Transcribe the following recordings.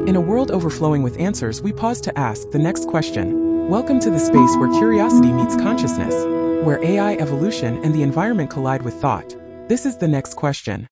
In a world overflowing with answers, we pause to ask the next question. Welcome to the space where curiosity meets consciousness, where AI evolution and the environment collide with thought. This is the next question.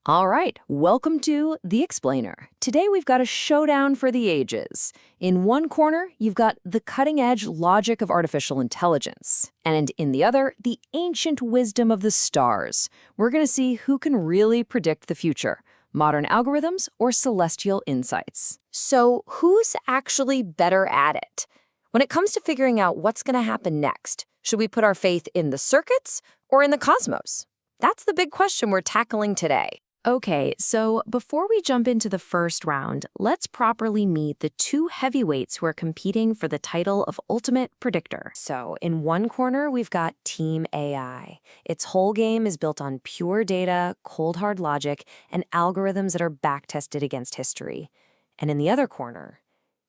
All right, welcome to The Explainer. Today we've got a showdown for the ages. In one corner, you've got the cutting-edge logic of artificial intelligence, and in the other, the ancient wisdom of the stars. We're going to see who can really predict the future, modern algorithms or celestial insights. So who's actually better at it? When it comes to figuring out what's going to happen next, should we put our faith in the circuits or in the cosmos? That's the big question we're tackling today. Okay, so before we jump into the first round, let's properly meet the two heavyweights who are competing for the title of Ultimate Predictor. So in one corner, we've got Team AI. Its whole game is built on pure data, cold hard logic, and algorithms that are back-tested against history. And in the other corner,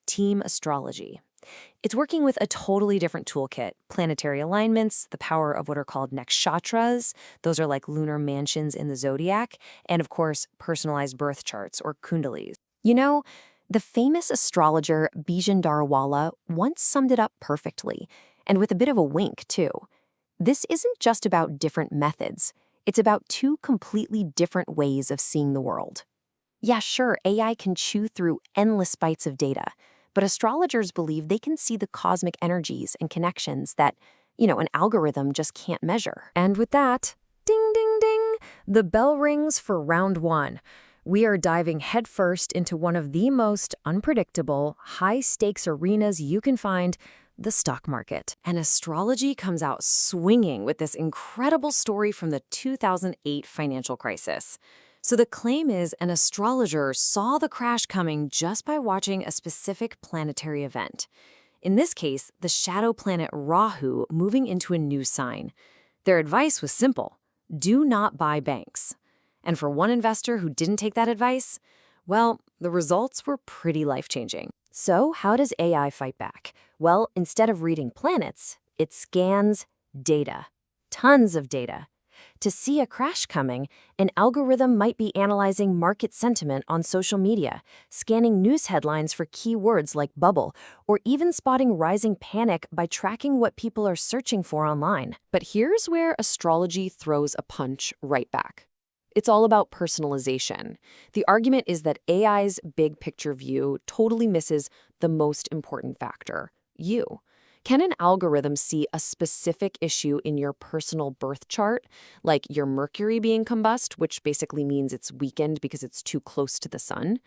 Team Astrology. It's working with a totally different toolkit, planetary alignments, the power of what are called nakshatras, those are like lunar mansions in the zodiac, and of course, personalized birth charts or kundalis. You know, the famous astrologer Bijan Darawala once summed it up perfectly, and with a bit of a wink, too. This isn't just about different methods. It's about two completely different ways of seeing the world. Yeah, sure, AI can chew through endless bytes of data, but astrologers believe they can see the cosmic energies and connections that, an algorithm just can't measure. And with that, ding, ding, ding, the bell rings for round one. We are diving headfirst into one of the most unpredictable, high-stakes arenas you can find, the stock market. And astrology comes out swinging with this incredible story from the 2008 financial crisis. So the claim is an astrologer saw the crash coming just by watching a specific planetary event. In this case, the shadow planet Rahu moving into a new sign. Their advice was simple: do not buy banks. And for one investor who didn't take that advice, well, the results were pretty life-changing. So how does AI fight back? Well, instead of reading planets, it scans data. Tons of data. To see a crash coming, an algorithm might be analyzing market sentiment on social media, scanning news headlines for keywords like bubble, or even spotting rising panic by tracking what people are searching for online. But here's where astrology throws a punch right back. It's all about personalization. The argument is that AI's big picture view totally misses the most important factor: you. Can an algorithm see a specific issue in your personal birth chart, like your Mercury being combust, which basically means it's weakened because it's too close to the sun?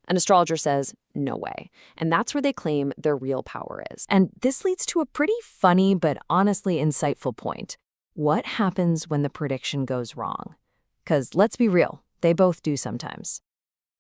An astrologer says, no way. And that's where they claim their real power is. And this leads to a pretty funny but honestly insightful point. What happens when the prediction goes wrong? Because let's be real, they both do sometimes.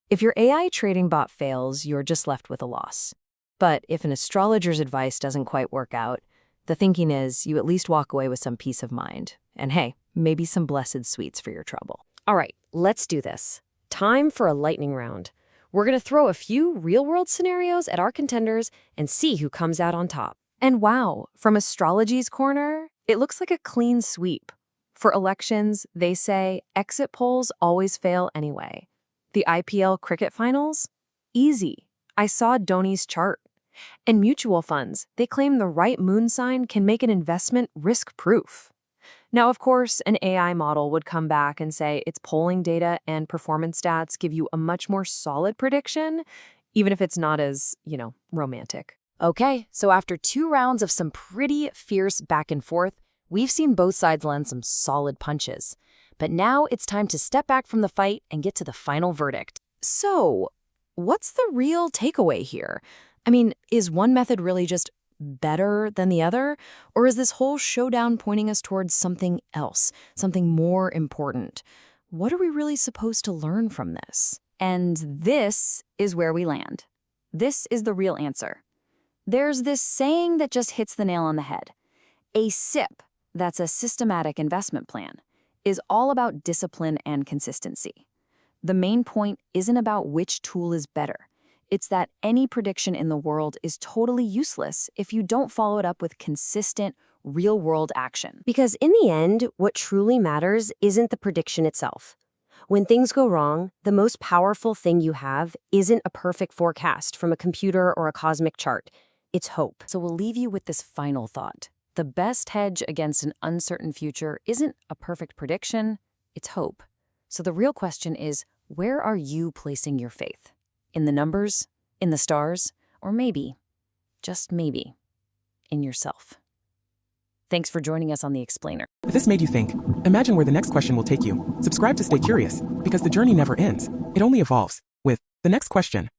If your AI trading bot fails, you're just left with a loss. But if an astrologer's advice doesn't quite work out, the thinking is you at least walk away with some peace of mind. And hey, maybe some blessed sweets for your trouble. All right, let's do this. Time for a lightning round. We're going to throw a few real-world scenarios at our contenders and see who comes out on top. And wow, from astrology's corner, it looks like a clean sweep. For elections, they say exit polls always fail anyway. The IPL cricket finals? Easy. I saw Dhoni's chart. And mutual funds, they claim the right moon sign can make an investment risk-proof. Now, of course, an AI model would come back and say its polling data and performance stats give you a much more solid prediction, even if it's not as, romantic. Okay, so after 2 rounds of some pretty fierce back and forth, we've seen both sides land some solid punches. But now it's time to step back from the fight and get to the final verdict. So, what's the real takeaway here? I mean, is one method really just better than the other? Or is this whole showdown pointing us towards something else, something more important? What are we really supposed to learn from this? And this is where we land. This is the real answer. There's this saying that just hits the nail on the head. A SIP, that's a systematic investment plan, is all about discipline and consistency. The main point isn't about which tool is better. It's that any prediction in the world is totally useless if you don't follow it up with consistent, real-world action. Because in the end, what truly matters isn't the prediction itself. When things go wrong, the most powerful thing you have isn't a perfect forecast from a computer or a cosmic chart. It's hope. So we'll leave you with this final thought. The best hedge against an uncertain future isn't a perfect prediction, it's hope. So the real question is, where are you placing your faith? In the numbers? In the stars? Or maybe, just maybe, in yourself? Thanks for joining us on The Explainer. If this made you think, imagine where the next question will take you. Subscribe to stay curious, because the journey never ends. It only evolves with the next question.